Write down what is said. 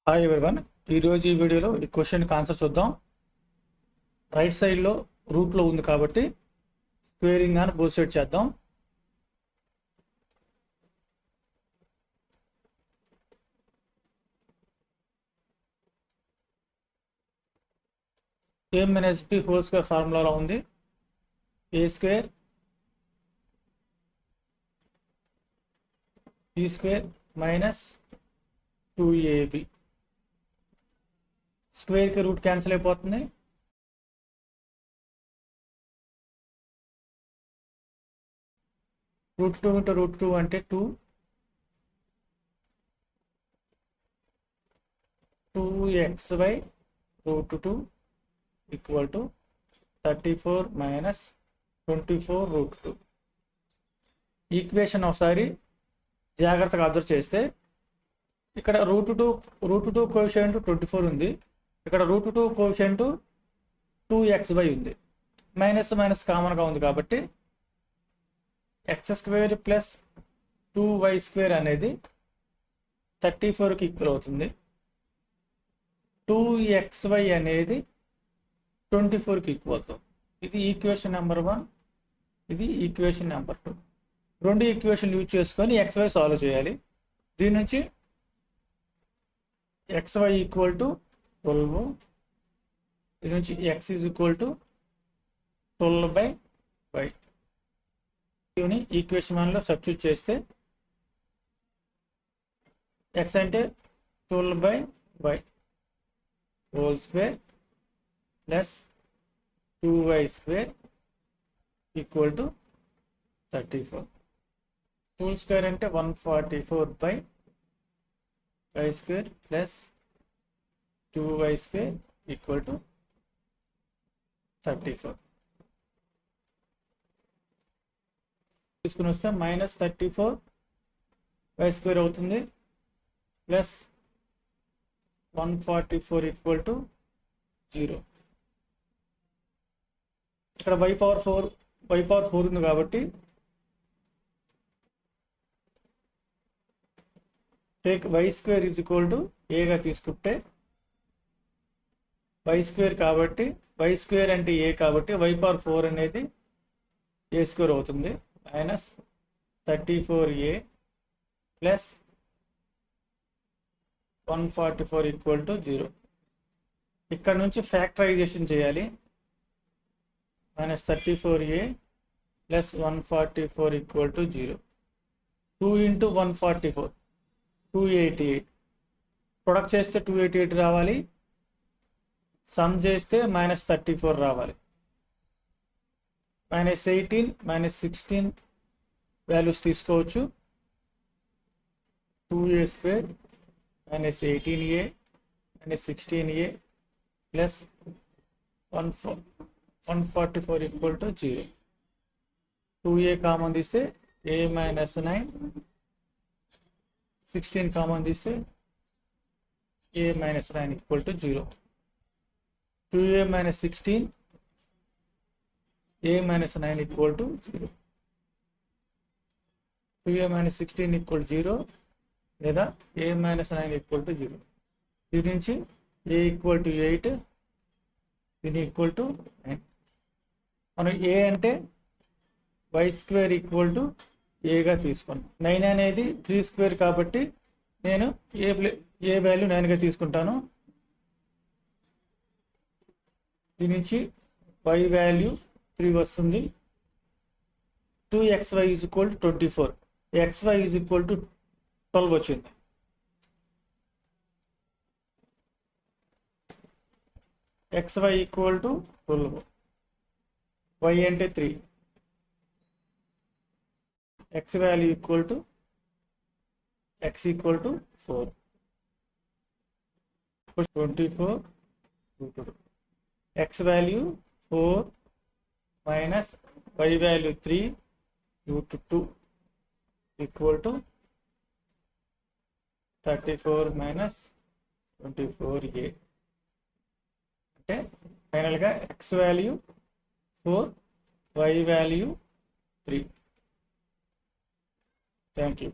Hi everyone, ఈరోజు ఈ వీడియోలో ఈ క్వశ్చన్కి ఆన్సర్ చూద్దాం. రైట్ సైడ్లో రూట్లో ఉంది కాబట్టి స్క్వేరింగ్ అని బోత్ సైడ్ చేద్దాం. A minus B whole square ఫార్ములాలో ఉంది. A square B square minus 2ab. స్క్వేర్కి రూట్ క్యాన్సిల్ అయిపోతుంది. రూట్ 2 ఇంటూ రూట్ 2 అంటే 2xy root 2 equal to 34 minus 24 root 2. Equation ఒకసారి జాగ్రత్తగా అబ్జర్వ్ చేస్తే ఇక్కడ రూట్ టూ కోఎఫిషియంట్ 24 ఉంది. ఇక్కడ రూట్ 2 కోఎఫిషియంట్ 2xy ఉంది. మైనస్ మైనస్ కామన్గా ఉంది కాబట్టి X square plus 2y square అనేది 34కి ఈక్వల్ అవుతుంది. 2xy అనేది 24కి ఈక్వల్ అవుతుంది. ఇది ఈక్వేషన్ నెంబర్ 1, ఇది ఈక్వేషన్ నెంబర్ 2. రెండు ఈక్వేషన్ యూజ్ చేసుకొని xy సాల్వ్ చేయాలి. దీని నుంచి xy ఈక్వల్ టు 12, దీని నుంచి x is equal to 12/y. Equation 1లో సబ్స్టిట్యూట్ చేస్తే x అంటే 12/y whole square plus 2y square equal to 34. Whole square అంటే 144/y square plus 2y square equal to 34. తీసుకుని వస్తే మైనస్ 34y స్క్వేర్ అవుతుంది plus 144 equal to 0. ఇక్కడ y power 4 ఉంది కాబట్టి take y square is equal to ఏగా తీసుకుంటే y square కాబట్టి y స్క్వేర్ అంటే ఏ కాబట్టి y పవర్ 4 అనేది ఏ స్క్వేర్ అవుతుంది. Minus 34a plus 144 equal to 0. ఇక్కడ నుంచి ఫ్యాక్టరైజేషన్ చేయాలి. Minus 34a plus 144 equal to 0. 2 into 144 288. Product చేస్తే 288 రావాలి. సమ్ చేస్తే మైనస్ 34 రావాలి. మైనస్ 18 మైనస్ 16 వాల్యూస్ తీసుకోవచ్చు. 2a square minus 18a minus 16a plus 144 equal to 0. 2a common తీస్తే a మైనస్ 9, 16 కామన్ తీస్తే a minus 9 equal to 0. 2a minus 16 a minus 9 equal to 0. 2a minus 16 equal to 0 లేదా a minus 9 equal to 0. దీని నుంచి a equal to 8, దీని equal to 9. మనం a అంటే y square equal to ఏగా తీసుకున్నాం. 9 అనేది 3 స్క్వేర్ కాబట్టి నేను ఏ వాల్యూ 9గా తీసుకుంటాను. దీని నుంచి y వాల్యూ 3 వస్తుంది. 2xy is equal to 24, xy is equal to 12 వచ్చింది. xy ఈక్వల్ టు 12, y అంటే 3, x value equal to x equal to 4. 24 x value 4 minus y value 3 root 2 equal to 34 minus 24a. అంటే ఫైనల్గా x value 4, y value 3. Thank you.